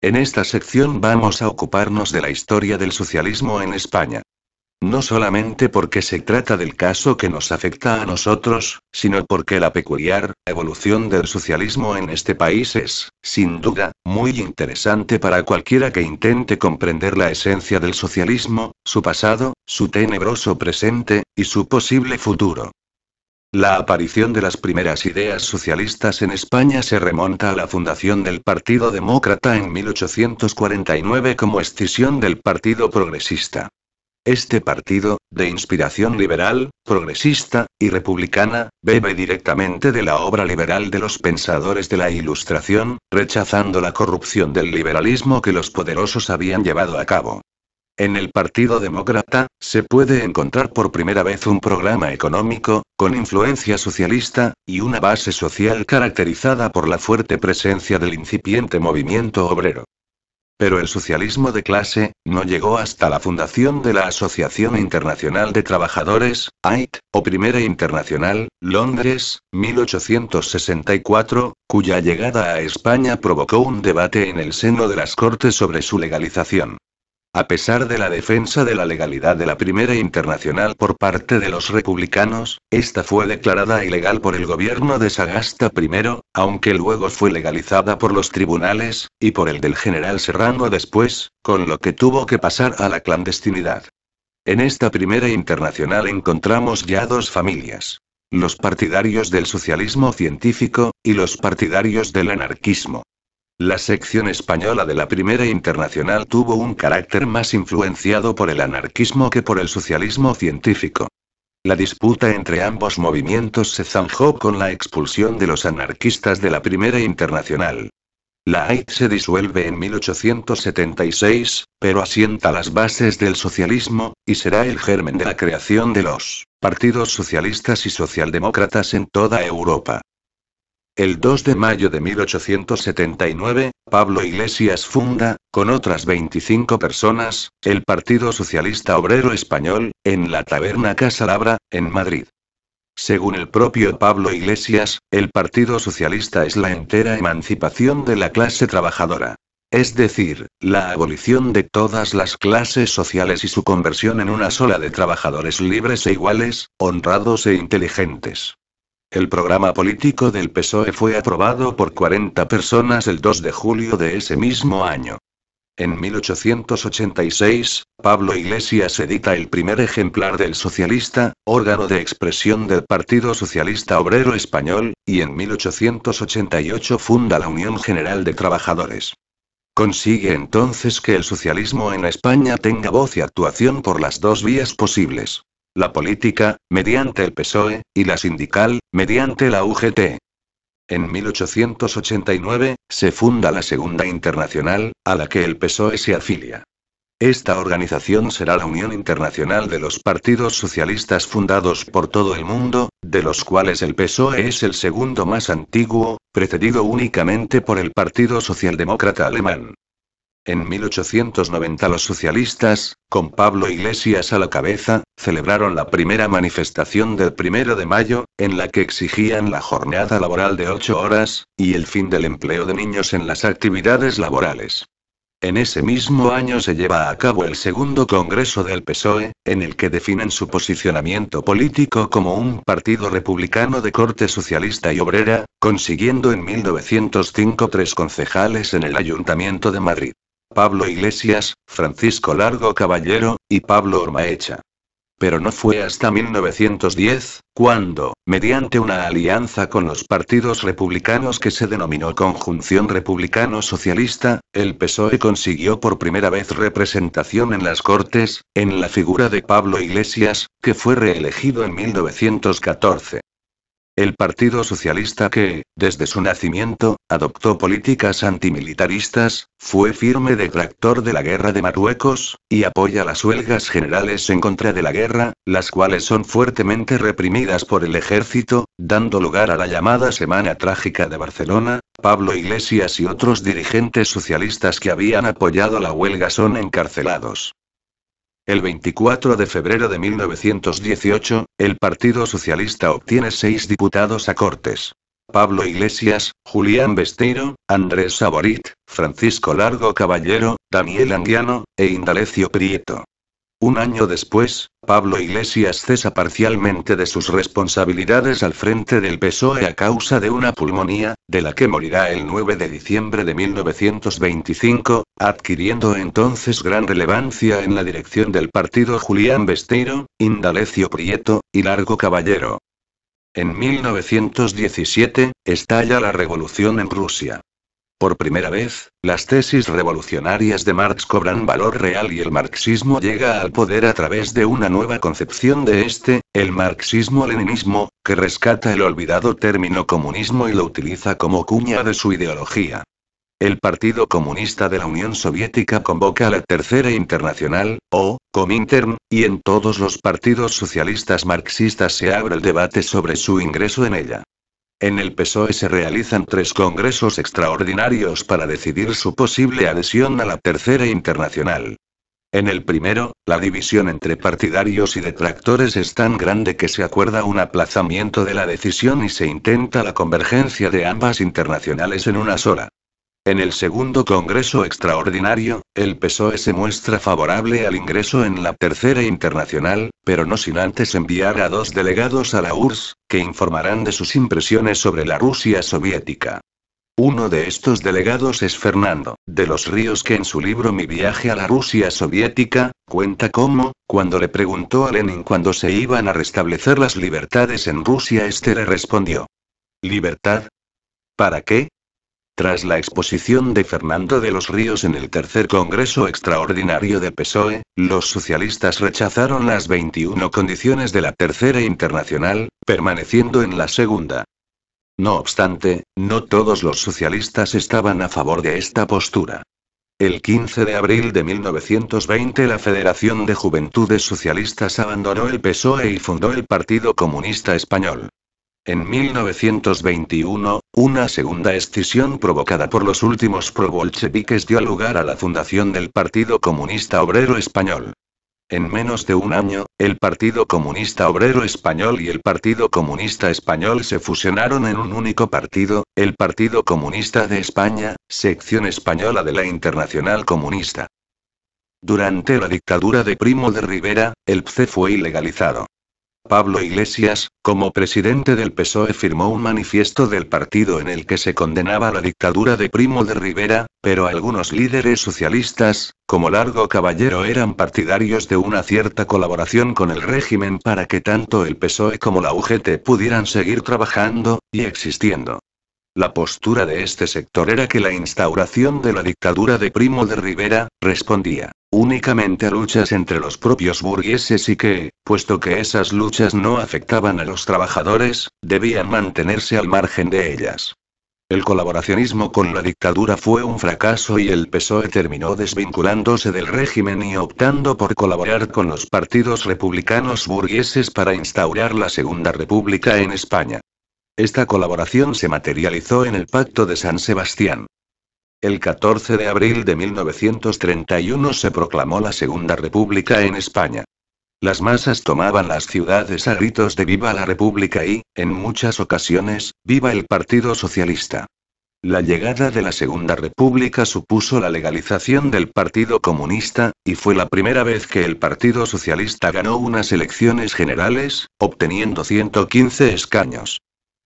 En esta sección vamos a ocuparnos de la historia del socialismo en España. No solamente porque se trata del caso que nos afecta a nosotros, sino porque la peculiar evolución del socialismo en este país es, sin duda, muy interesante para cualquiera que intente comprender la esencia del socialismo, su pasado, su tenebroso presente, y su posible futuro. La aparición de las primeras ideas socialistas en España se remonta a la fundación del Partido Demócrata en 1849 como escisión del Partido Progresista. Este partido, de inspiración liberal, progresista y republicana, bebe directamente de la obra liberal de los pensadores de la Ilustración, rechazando la corrupción del liberalismo que los poderosos habían llevado a cabo. En el Partido Demócrata, se puede encontrar por primera vez un programa económico, con influencia socialista, y una base social caracterizada por la fuerte presencia del incipiente movimiento obrero. Pero el socialismo de clase no llegó hasta la fundación de la Asociación Internacional de Trabajadores, AIT, o Primera Internacional, Londres, 1864, cuya llegada a España provocó un debate en el seno de las Cortes sobre su legalización. A pesar de la defensa de la legalidad de la Primera Internacional por parte de los republicanos, esta fue declarada ilegal por el gobierno de Sagasta I, aunque luego fue legalizada por los tribunales, y por el del general Serrano después, con lo que tuvo que pasar a la clandestinidad. En esta Primera Internacional encontramos ya dos familias: los partidarios del socialismo científico, y los partidarios del anarquismo. La sección española de la Primera Internacional tuvo un carácter más influenciado por el anarquismo que por el socialismo científico. La disputa entre ambos movimientos se zanjó con la expulsión de los anarquistas de la Primera Internacional. La AIT se disuelve en 1876, pero asienta las bases del socialismo, y será el germen de la creación de los partidos socialistas y socialdemócratas en toda Europa. El 2 de mayo de 1879, Pablo Iglesias funda, con otras 25 personas, el Partido Socialista Obrero Español, en la taberna Casa Labra, en Madrid. Según el propio Pablo Iglesias, el Partido Socialista es la entera emancipación de la clase trabajadora. Es decir, la abolición de todas las clases sociales y su conversión en una sola de trabajadores libres e iguales, honrados e inteligentes. El programa político del PSOE fue aprobado por 40 personas el 2 de julio de ese mismo año. En 1886, Pablo Iglesias edita el primer ejemplar del Socialista, órgano de expresión del Partido Socialista Obrero Español, y en 1888 funda la Unión General de Trabajadores. Consigue entonces que el socialismo en España tenga voz y actuación por las dos vías posibles: la política, mediante el PSOE, y la sindical, mediante la UGT. En 1889, se funda la Segunda Internacional, a la que el PSOE se afilia. Esta organización será la Unión Internacional de los Partidos Socialistas fundados por todo el mundo, de los cuales el PSOE es el segundo más antiguo, precedido únicamente por el Partido Socialdemócrata Alemán. En 1890 los socialistas, con Pablo Iglesias a la cabeza, celebraron la primera manifestación del 1 de mayo, en la que exigían la jornada laboral de 8 horas, y el fin del empleo de niños en las actividades laborales. En ese mismo año se lleva a cabo el segundo congreso del PSOE, en el que definen su posicionamiento político como un partido republicano de corte socialista y obrera, consiguiendo en 1905 3 concejales en el Ayuntamiento de Madrid: Pablo Iglesias, Francisco Largo Caballero, y Pablo Ormaecha. Pero no fue hasta 1910, cuando, mediante una alianza con los partidos republicanos que se denominó Conjunción Republicano-Socialista, el PSOE consiguió por primera vez representación en las Cortes, en la figura de Pablo Iglesias, que fue reelegido en 1914. El Partido Socialista que, desde su nacimiento, adoptó políticas antimilitaristas, fue firme detractor de la guerra de Marruecos, y apoya las huelgas generales en contra de la guerra, las cuales son fuertemente reprimidas por el ejército, dando lugar a la llamada Semana Trágica de Barcelona. Pablo Iglesias y otros dirigentes socialistas que habían apoyado la huelga son encarcelados. El 24 de febrero de 1918, el Partido Socialista obtiene 6 diputados a Cortes. Pablo Iglesias, Julián Besteiro, Andrés Saborit, Francisco Largo Caballero, Daniel Anguiano, e Indalecio Prieto. Un año después, Pablo Iglesias cesa parcialmente de sus responsabilidades al frente del PSOE a causa de una pulmonía, de la que morirá el 9 de diciembre de 1925, adquiriendo entonces gran relevancia en la dirección del partido Julián Besteiro, Indalecio Prieto, y Largo Caballero. En 1917, estalla la revolución en Rusia. Por primera vez, las tesis revolucionarias de Marx cobran valor real y el marxismo llega al poder a través de una nueva concepción de este, el marxismo-leninismo, que rescata el olvidado término comunismo y lo utiliza como cuña de su ideología. El Partido Comunista de la Unión Soviética convoca a la Tercera Internacional, o Comintern, y en todos los partidos socialistas marxistas se abre el debate sobre su ingreso en ella. En el PSOE se realizan 3 congresos extraordinarios para decidir su posible adhesión a la Tercera Internacional. En el primero, la división entre partidarios y detractores es tan grande que se acuerda un aplazamiento de la decisión y se intenta la convergencia de ambas internacionales en una sola. En el segundo Congreso Extraordinario, el PSOE se muestra favorable al ingreso en la Tercera Internacional, pero no sin antes enviar a 2 delegados a la URSS, que informarán de sus impresiones sobre la Rusia soviética. Uno de estos delegados es Fernando de los Ríos, que en su libro Mi viaje a la Rusia soviética, cuenta cómo, cuando le preguntó a Lenin cuándo se iban a restablecer las libertades en Rusia, este le respondió: ¿Libertad? ¿Para qué? Tras la exposición de Fernando de los Ríos en el tercer Congreso Extraordinario del PSOE, los socialistas rechazaron las 21 condiciones de la Tercera Internacional, permaneciendo en la segunda. No obstante, no todos los socialistas estaban a favor de esta postura. El 15 de abril de 1920 la Federación de Juventudes Socialistas abandonó el PSOE y fundó el Partido Comunista Español. En 1921, una segunda escisión provocada por los últimos probolcheviques dio lugar a la fundación del Partido Comunista Obrero Español. En menos de un año, el Partido Comunista Obrero Español y el Partido Comunista Español se fusionaron en un único partido, el Partido Comunista de España, sección española de la Internacional Comunista. Durante la dictadura de Primo de Rivera, el PCE fue ilegalizado. Pablo Iglesias, como presidente del PSOE, firmó un manifiesto del partido en el que se condenaba la dictadura de Primo de Rivera, pero algunos líderes socialistas, como Largo Caballero, eran partidarios de una cierta colaboración con el régimen para que tanto el PSOE como la UGT pudieran seguir trabajando y existiendo. La postura de este sector era que la instauración de la dictadura de Primo de Rivera respondía únicamente a luchas entre los propios burgueses y que, puesto que esas luchas no afectaban a los trabajadores, debían mantenerse al margen de ellas. El colaboracionismo con la dictadura fue un fracaso y el PSOE terminó desvinculándose del régimen y optando por colaborar con los partidos republicanos burgueses para instaurar la Segunda República en España. Esta colaboración se materializó en el Pacto de San Sebastián. El 14 de abril de 1931 se proclamó la Segunda República en España. Las masas tomaban las ciudades a gritos de ¡Viva la República! Y, en muchas ocasiones, ¡Viva el Partido Socialista! La llegada de la Segunda República supuso la legalización del Partido Comunista, y fue la primera vez que el Partido Socialista ganó unas elecciones generales, obteniendo 115 escaños.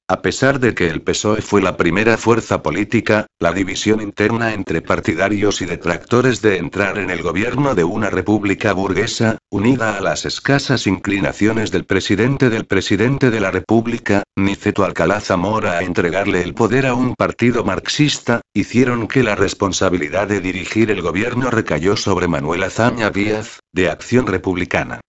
A pesar de que el PSOE fue la primera fuerza política, la división interna entre partidarios y detractores de entrar en el gobierno de una república burguesa, unida a las escasas inclinaciones del presidente de la república, Niceto Alcalá Zamora, a entregarle el poder a un partido marxista, hicieron que la responsabilidad de dirigir el gobierno recayó sobre Manuel Azaña Díaz, de Acción Republicana.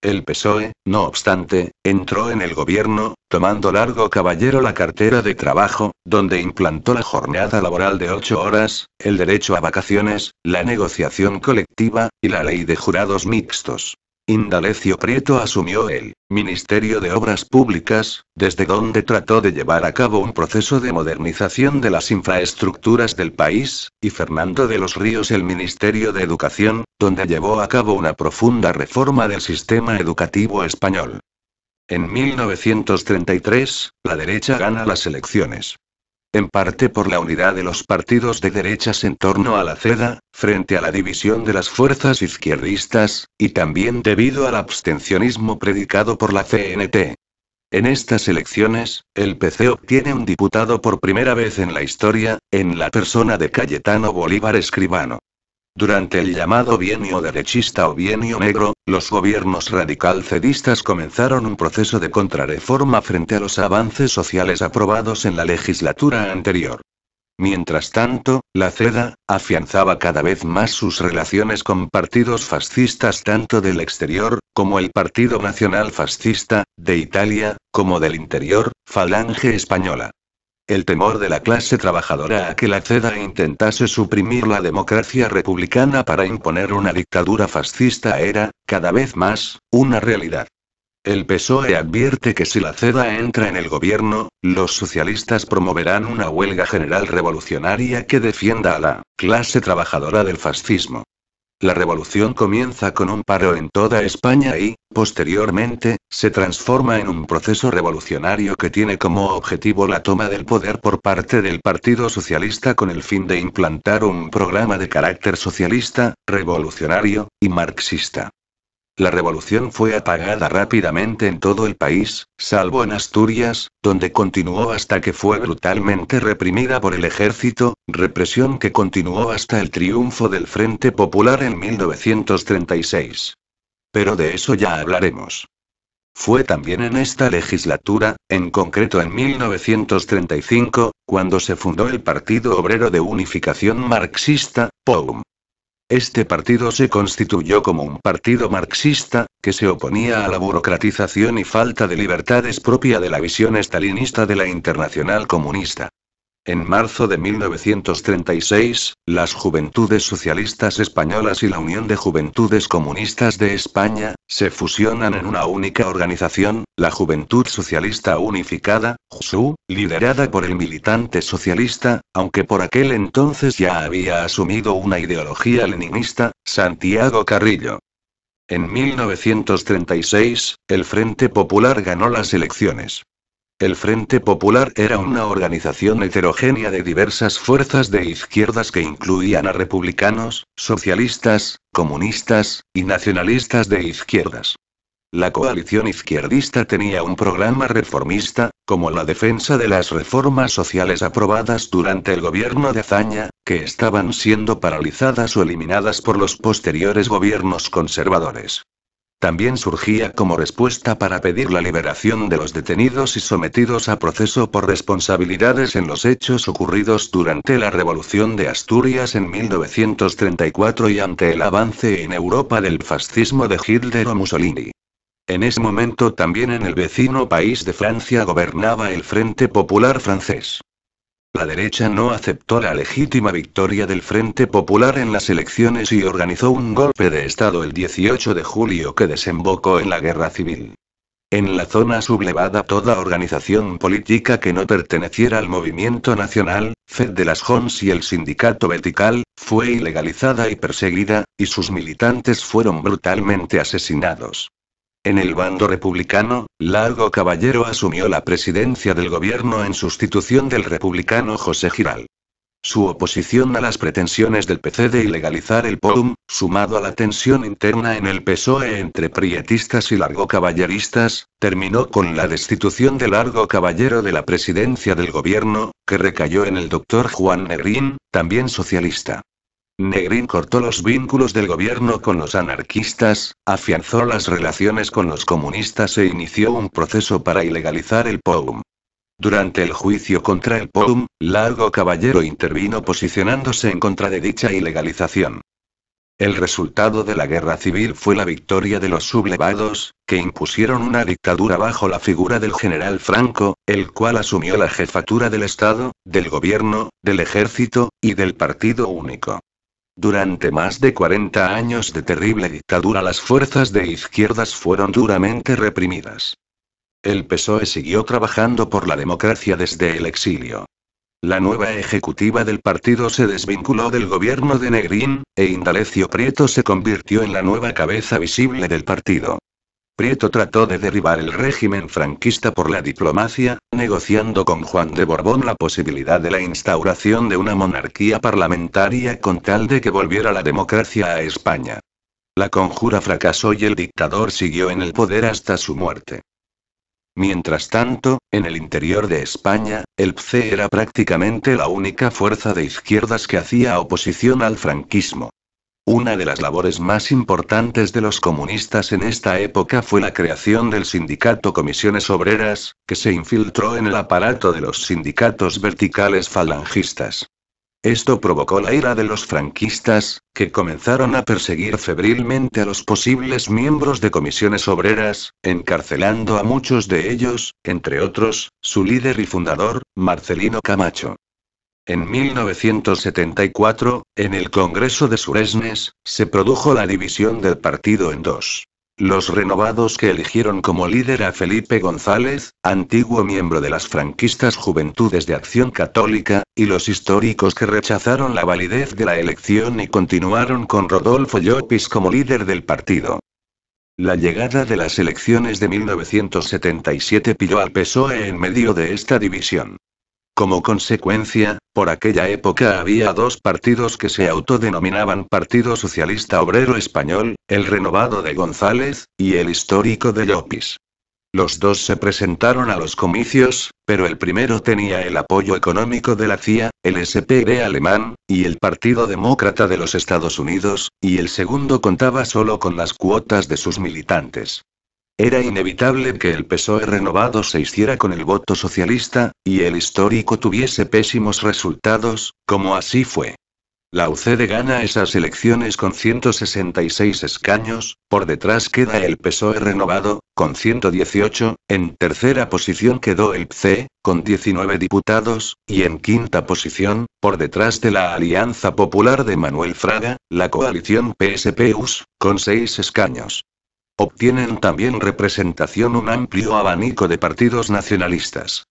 El PSOE, no obstante, entró en el gobierno, tomando Largo Caballero la cartera de Trabajo, donde implantó la jornada laboral de 8 horas, el derecho a vacaciones, la negociación colectiva, y la ley de jurados mixtos. Indalecio Prieto asumió el Ministerio de Obras Públicas, desde donde trató de llevar a cabo un proceso de modernización de las infraestructuras del país, y Fernando de los Ríos el Ministerio de Educación, donde llevó a cabo una profunda reforma del sistema educativo español. En 1933, la derecha gana las elecciones. En parte por la unidad de los partidos de derechas en torno a la CEDA, frente a la división de las fuerzas izquierdistas, y también debido al abstencionismo predicado por la CNT. En estas elecciones, el PC obtiene un diputado por primera vez en la historia, en la persona de Cayetano Bolívar Escribano. Durante el llamado bienio derechista o bienio negro, los gobiernos radical-cedistas comenzaron un proceso de contrarreforma frente a los avances sociales aprobados en la legislatura anterior. Mientras tanto, la CEDA afianzaba cada vez más sus relaciones con partidos fascistas tanto del exterior, como el Partido Nacional Fascista, de Italia, como del interior, Falange Española. El temor de la clase trabajadora a que la CEDA intentase suprimir la democracia republicana para imponer una dictadura fascista era, cada vez más, una realidad. El PSOE advierte que si la CEDA entra en el gobierno, los socialistas promoverán una huelga general revolucionaria que defienda a la clase trabajadora del fascismo. La revolución comienza con un paro en toda España y, posteriormente, se transforma en un proceso revolucionario que tiene como objetivo la toma del poder por parte del Partido Socialista con el fin de implantar un programa de carácter socialista, revolucionario y marxista. La revolución fue apagada rápidamente en todo el país, salvo en Asturias, donde continuó hasta que fue brutalmente reprimida por el ejército, represión que continuó hasta el triunfo del Frente Popular en 1936. Pero de eso ya hablaremos. Fue también en esta legislatura, en concreto en 1935, cuando se fundó el Partido Obrero de Unificación Marxista, POUM. Este partido se constituyó como un partido marxista, que se oponía a la burocratización y falta de libertades propia de la visión estalinista de la Internacional Comunista. En marzo de 1936, las Juventudes Socialistas Españolas y la Unión de Juventudes Comunistas de España, se fusionan en una única organización, la Juventud Socialista Unificada, JSU, liderada por el militante socialista, aunque por aquel entonces ya había asumido una ideología leninista, Santiago Carrillo. En 1936, el Frente Popular ganó las elecciones. El Frente Popular era una organización heterogénea de diversas fuerzas de izquierdas que incluían a republicanos, socialistas, comunistas, y nacionalistas de izquierdas. La coalición izquierdista tenía un programa reformista, como la defensa de las reformas sociales aprobadas durante el gobierno de Azaña, que estaban siendo paralizadas o eliminadas por los posteriores gobiernos conservadores. También surgía como respuesta para pedir la liberación de los detenidos y sometidos a proceso por responsabilidades en los hechos ocurridos durante la Revolución de Asturias en 1934 y ante el avance en Europa del fascismo de Hitler o Mussolini. En ese momento también en el vecino país de Francia gobernaba el Frente Popular francés. La derecha no aceptó la legítima victoria del Frente Popular en las elecciones y organizó un golpe de Estado el 18 de julio que desembocó en la guerra civil. En la zona sublevada toda organización política que no perteneciera al Movimiento Nacional, FED de las Jons y el Sindicato Vertical, fue ilegalizada y perseguida, y sus militantes fueron brutalmente asesinados. En el bando republicano, Largo Caballero asumió la presidencia del gobierno en sustitución del republicano José Giral. Su oposición a las pretensiones del PC de ilegalizar el POUM, sumado a la tensión interna en el PSOE entre prietistas y largocaballeristas, terminó con la destitución de Largo Caballero de la presidencia del gobierno, que recayó en el doctor Juan Negrín, también socialista. Negrín cortó los vínculos del gobierno con los anarquistas, afianzó las relaciones con los comunistas e inició un proceso para ilegalizar el POUM. Durante el juicio contra el POUM, Largo Caballero intervino posicionándose en contra de dicha ilegalización. El resultado de la guerra civil fue la victoria de los sublevados, que impusieron una dictadura bajo la figura del general Franco, el cual asumió la jefatura del Estado, del gobierno, del ejército, y del partido único. Durante más de 40 años de terrible dictadura las fuerzas de izquierdas fueron duramente reprimidas. El PSOE siguió trabajando por la democracia desde el exilio. La nueva ejecutiva del partido se desvinculó del gobierno de Negrín, e Indalecio Prieto se convirtió en la nueva cabeza visible del partido. Prieto trató de derribar el régimen franquista por la diplomacia, negociando con Juan de Borbón la posibilidad de la instauración de una monarquía parlamentaria con tal de que volviera la democracia a España. La conjura fracasó y el dictador siguió en el poder hasta su muerte. Mientras tanto, en el interior de España, el PCE era prácticamente la única fuerza de izquierdas que hacía oposición al franquismo. Una de las labores más importantes de los comunistas en esta época fue la creación del sindicato Comisiones Obreras, que se infiltró en el aparato de los sindicatos verticales falangistas. Esto provocó la ira de los franquistas, que comenzaron a perseguir febrilmente a los posibles miembros de Comisiones Obreras, encarcelando a muchos de ellos, entre otros, su líder y fundador, Marcelino Camacho. En 1974, en el Congreso de Suresnes, se produjo la división del partido en dos. Los renovados que eligieron como líder a Felipe González, antiguo miembro de las franquistas Juventudes de Acción Católica, y los históricos que rechazaron la validez de la elección y continuaron con Rodolfo Llopis como líder del partido. La llegada de las elecciones de 1977 pilló al PSOE en medio de esta división. Como consecuencia, por aquella época había dos partidos que se autodenominaban Partido Socialista Obrero Español, el renovado de González, y el histórico de Llopis. Los dos se presentaron a los comicios, pero el primero tenía el apoyo económico de la CIA, el SPD alemán, y el Partido Demócrata de los Estados Unidos, y el segundo contaba solo con las cuotas de sus militantes. Era inevitable que el PSOE renovado se hiciera con el voto socialista, y el histórico tuviese pésimos resultados, como así fue. La UCD gana esas elecciones con 166 escaños, por detrás queda el PSOE renovado, con 118, en tercera posición quedó el PCE, con 19 diputados, y en quinta posición, por detrás de la Alianza Popular de Manuel Fraga, la coalición PSPUS, con 6 escaños. Obtienen también representación un amplio abanico de partidos nacionalistas.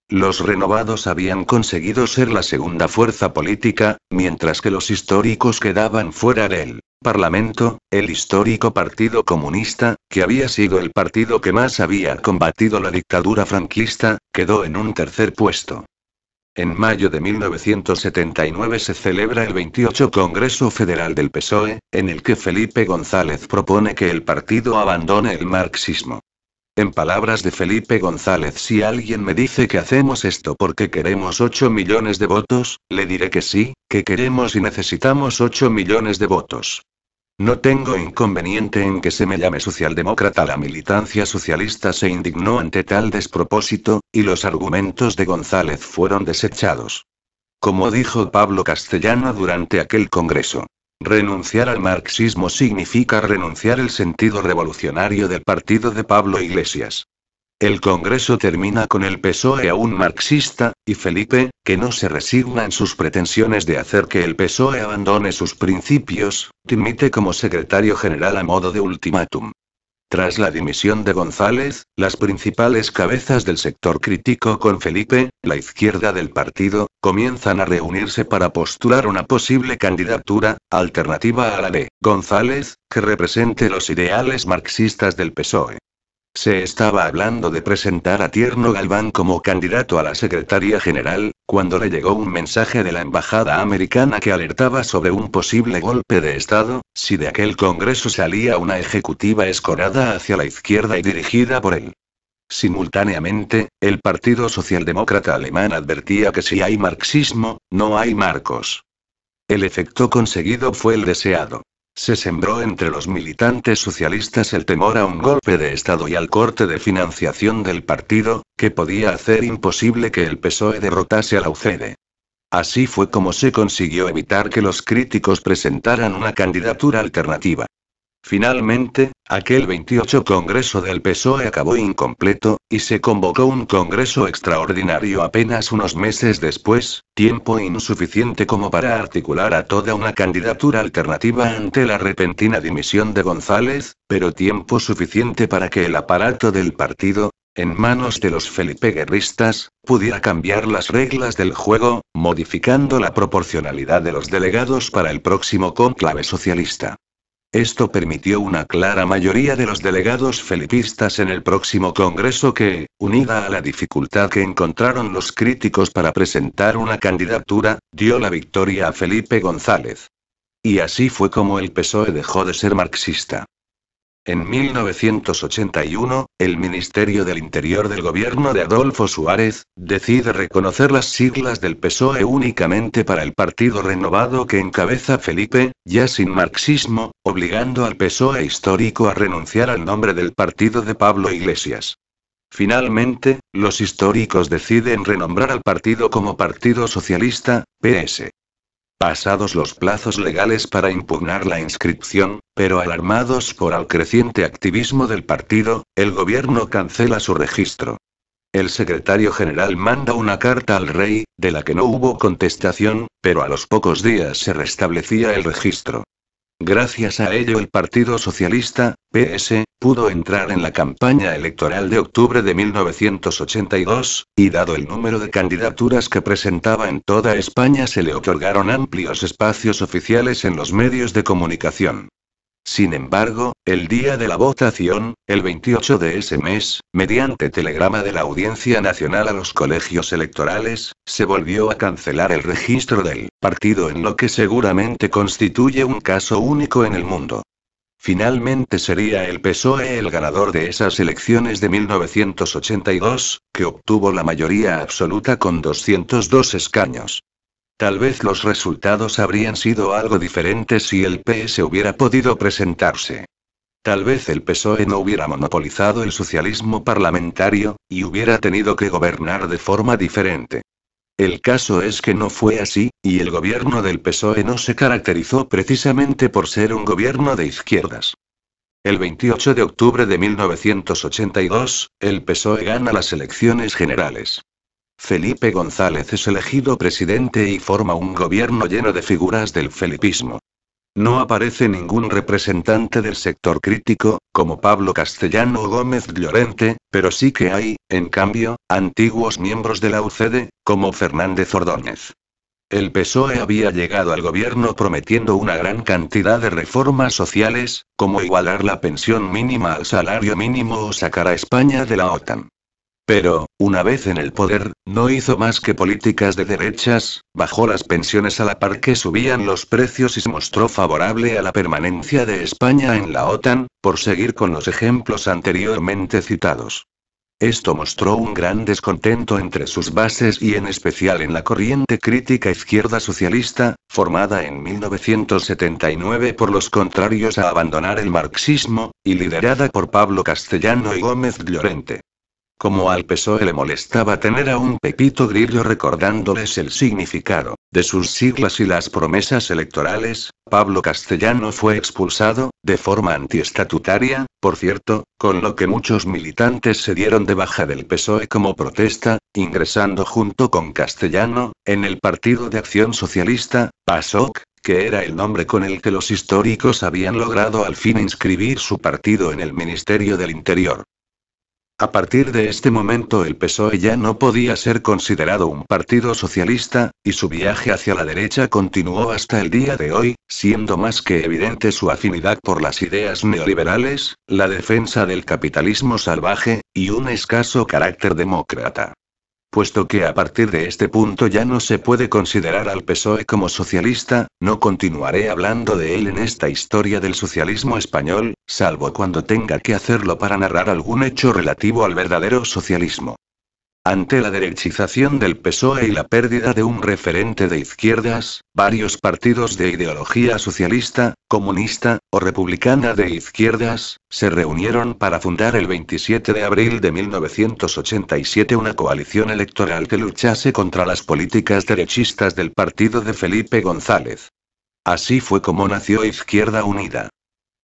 Los renovados habían conseguido ser la segunda fuerza política, mientras que los históricos quedaban fuera del Parlamento. El histórico Partido Comunista, que había sido el partido que más había combatido la dictadura franquista, quedó en un tercer puesto. En mayo de 1979 se celebra el 28 Congreso Federal del PSOE, en el que Felipe González propone que el partido abandone el marxismo. En palabras de Felipe González: si alguien me dice que hacemos esto porque queremos 8 millones de votos, le diré que sí, que queremos y necesitamos 8 millones de votos. No tengo inconveniente en que se me llame socialdemócrata. La militancia socialista se indignó ante tal despropósito, y los argumentos de González fueron desechados. Como dijo Pablo Castellano durante aquel congreso, renunciar al marxismo significa renunciar al sentido revolucionario del partido de Pablo Iglesias. El Congreso termina con el PSOE aún marxista, y Felipe, que no se resigna en sus pretensiones de hacer que el PSOE abandone sus principios, dimite como secretario general a modo de ultimátum. Tras la dimisión de González, las principales cabezas del sector crítico con Felipe, la izquierda del partido, comienzan a reunirse para postular una posible candidatura, alternativa a la de González, que represente los ideales marxistas del PSOE. Se estaba hablando de presentar a Tierno Galván como candidato a la Secretaría General, cuando le llegó un mensaje de la embajada americana que alertaba sobre un posible golpe de Estado, si de aquel congreso salía una ejecutiva escorada hacia la izquierda y dirigida por él. Simultáneamente, el Partido Socialdemócrata Alemán advertía que si hay marxismo, no hay Marcos. El efecto conseguido fue el deseado. Se sembró entre los militantes socialistas el temor a un golpe de Estado y al corte de financiación del partido, que podía hacer imposible que el PSOE derrotase a la UCD. Así fue como se consiguió evitar que los críticos presentaran una candidatura alternativa. Finalmente, aquel 28 Congreso del PSOE acabó incompleto, y se convocó un Congreso extraordinario apenas unos meses después, tiempo insuficiente como para articular a toda una candidatura alternativa ante la repentina dimisión de González, pero tiempo suficiente para que el aparato del partido, en manos de los felipeguerristas, pudiera cambiar las reglas del juego, modificando la proporcionalidad de los delegados para el próximo cónclave socialista. Esto permitió una clara mayoría de los delegados felipistas en el próximo Congreso que, unida a la dificultad que encontraron los críticos para presentar una candidatura, dio la victoria a Felipe González. Y así fue como el PSOE dejó de ser marxista. En 1981, el Ministerio del Interior del gobierno de Adolfo Suárez, decide reconocer las siglas del PSOE únicamente para el Partido Renovado que encabeza Felipe, ya sin marxismo, obligando al PSOE histórico a renunciar al nombre del partido de Pablo Iglesias. Finalmente, los históricos deciden renombrar al partido como Partido Socialista, PS. Pasados los plazos legales para impugnar la inscripción, pero alarmados por el creciente activismo del partido, el gobierno cancela su registro. El secretario general manda una carta al rey, de la que no hubo contestación, pero a los pocos días se restablecía el registro. Gracias a ello el Partido Socialista, PS, pudo entrar en la campaña electoral de octubre de 1982, y dado el número de candidaturas que presentaba en toda España se le otorgaron amplios espacios oficiales en los medios de comunicación. Sin embargo, el día de la votación, el 28 de ese mes, mediante telegrama de la Audiencia Nacional a los colegios electorales, se volvió a cancelar el registro del partido en lo que seguramente constituye un caso único en el mundo. Finalmente sería el PSOE el ganador de esas elecciones de 1982, que obtuvo la mayoría absoluta con 202 escaños. Tal vez los resultados habrían sido algo diferentes si el PS hubiera podido presentarse. Tal vez el PSOE no hubiera monopolizado el socialismo parlamentario, y hubiera tenido que gobernar de forma diferente. El caso es que no fue así, y el gobierno del PSOE no se caracterizó precisamente por ser un gobierno de izquierdas. El 28 de octubre de 1982, el PSOE gana las elecciones generales. Felipe González es elegido presidente y forma un gobierno lleno de figuras del felipismo. No aparece ningún representante del sector crítico, como Pablo Castellano o Gómez Llorente, pero sí que hay, en cambio, antiguos miembros de la UCD, como Fernández Ordóñez. El PSOE había llegado al gobierno prometiendo una gran cantidad de reformas sociales, como igualar la pensión mínima al salario mínimo o sacar a España de la OTAN. Pero, una vez en el poder, no hizo más que políticas de derechas, bajó las pensiones a la par que subían los precios y se mostró favorable a la permanencia de España en la OTAN, por seguir con los ejemplos anteriormente citados. Esto mostró un gran descontento entre sus bases y en especial en la corriente crítica izquierda socialista, formada en 1979 por los contrarios a abandonar el marxismo, y liderada por Pablo Castellano y Gómez Llorente. Como al PSOE le molestaba tener a un Pepito Grillo recordándoles el significado de sus siglas y las promesas electorales, Pablo Castellano fue expulsado, de forma antiestatutaria, por cierto, con lo que muchos militantes se dieron de baja del PSOE como protesta, ingresando junto con Castellano, en el Partido de Acción Socialista, PASOK, que era el nombre con el que los históricos habían logrado al fin inscribir su partido en el Ministerio del Interior. A partir de este momento el PSOE ya no podía ser considerado un partido socialista, y su viaje hacia la derecha continuó hasta el día de hoy, siendo más que evidente su afinidad por las ideas neoliberales, la defensa del capitalismo salvaje, y un escaso carácter demócrata. Puesto que a partir de este punto ya no se puede considerar al PSOE como socialista, no continuaré hablando de él en esta historia del socialismo español, salvo cuando tenga que hacerlo para narrar algún hecho relativo al verdadero socialismo. Ante la derechización del PSOE y la pérdida de un referente de izquierdas, varios partidos de ideología socialista, comunista, o republicana de izquierdas, se reunieron para fundar el 27 de abril de 1987 una coalición electoral que luchase contra las políticas derechistas del partido de Felipe González. Así fue como nació Izquierda Unida.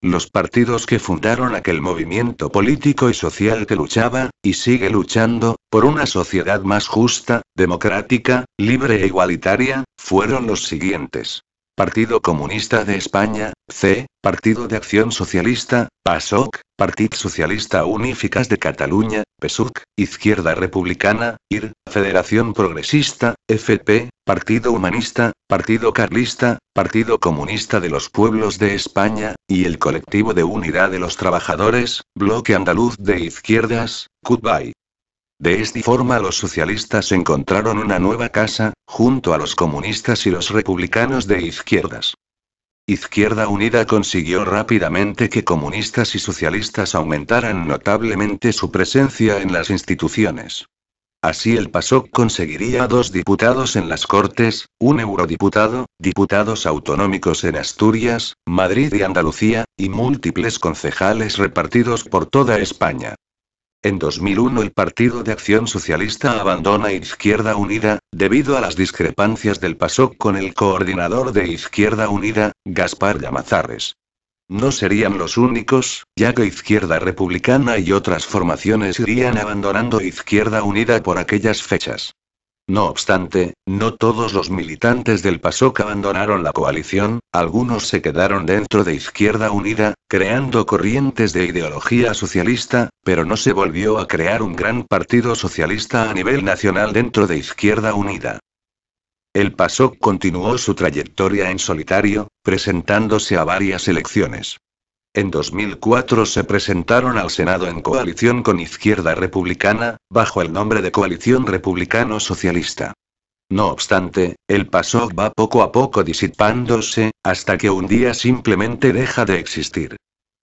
Los partidos que fundaron aquel movimiento político y social que luchaba, y sigue luchando, por una sociedad más justa, democrática, libre e igualitaria, fueron los siguientes. Partido Comunista de España, C, Partido de Acción Socialista, PASOK, Partit Socialista Unificas de Cataluña, PSUC, Izquierda Republicana, IR, Federación Progresista, FP, Partido Humanista, Partido Carlista, Partido Comunista de los Pueblos de España, y el Colectivo de Unidad de los Trabajadores, Bloque Andaluz de Izquierdas, CUTBAI. De esta forma los socialistas encontraron una nueva casa, junto a los comunistas y los republicanos de izquierdas. Izquierda Unida consiguió rápidamente que comunistas y socialistas aumentaran notablemente su presencia en las instituciones. Así el PASOK conseguiría 2 diputados en las Cortes, un eurodiputado, diputados autonómicos en Asturias, Madrid y Andalucía, y múltiples concejales repartidos por toda España. En 2001 el Partido de Acción Socialista abandona Izquierda Unida, debido a las discrepancias del PASOK con el coordinador de Izquierda Unida, Gaspar Llamazares. No serían los únicos, ya que Izquierda Republicana y otras formaciones irían abandonando Izquierda Unida por aquellas fechas. No obstante, no todos los militantes del PASOK abandonaron la coalición, algunos se quedaron dentro de Izquierda Unida, creando corrientes de ideología socialista, pero no se volvió a crear un gran partido socialista a nivel nacional dentro de Izquierda Unida. El PASOK continuó su trayectoria en solitario, presentándose a varias elecciones. En 2004 se presentaron al Senado en coalición con Izquierda Republicana, bajo el nombre de Coalición Republicano Socialista. No obstante, el PASOK va poco a poco disipándose, hasta que un día simplemente deja de existir.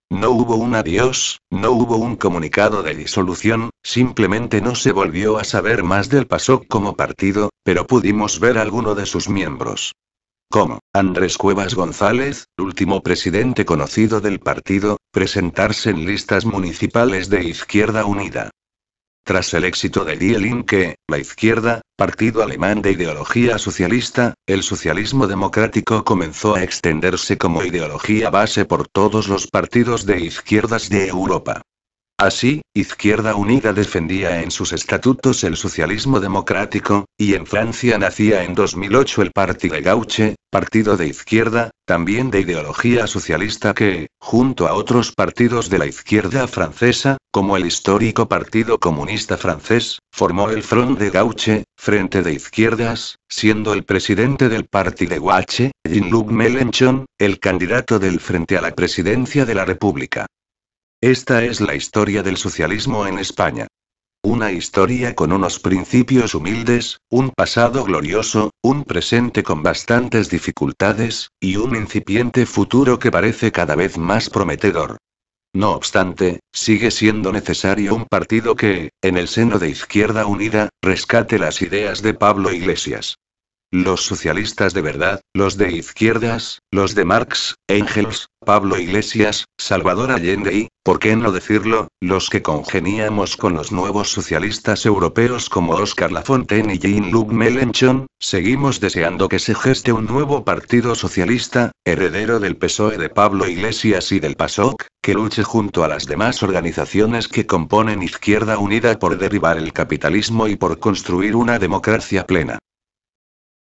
No hubo un adiós, no hubo un comunicado de disolución, simplemente no se volvió a saber más del PASOK como partido, pero pudimos ver a alguno de sus miembros, como Andrés Cuevas González, último presidente conocido del partido, presentarse en listas municipales de Izquierda Unida. Tras el éxito de Die Linke, la izquierda, partido alemán de ideología socialista, el socialismo democrático comenzó a extenderse como ideología base por todos los partidos de izquierdas de Europa. Así, Izquierda Unida defendía en sus estatutos el socialismo democrático, y en Francia nacía en 2008 el Parti de Gauche, partido de izquierda, también de ideología socialista que, junto a otros partidos de la izquierda francesa, como el histórico Partido Comunista Francés, formó el Front de Gauche, Frente de Izquierdas, siendo el presidente del Parti de Gauche, Jean-Luc Mélenchon, el candidato del Frente a la presidencia de la República. Esta es la historia del socialismo en España. Una historia con unos principios humildes, un pasado glorioso, un presente con bastantes dificultades, y un incipiente futuro que parece cada vez más prometedor. No obstante, sigue siendo necesario un partido que, en el seno de Izquierda Unida, rescate las ideas de Pablo Iglesias. Los socialistas de verdad, los de izquierdas, los de Marx, Engels, Pablo Iglesias, Salvador Allende y, por qué no decirlo, los que congeniamos con los nuevos socialistas europeos como Óscar Lafontaine y Jean-Luc Mélenchon, seguimos deseando que se geste un nuevo partido socialista, heredero del PSOE de Pablo Iglesias y del PASOK, que luche junto a las demás organizaciones que componen Izquierda Unida por derribar el capitalismo y por construir una democracia plena.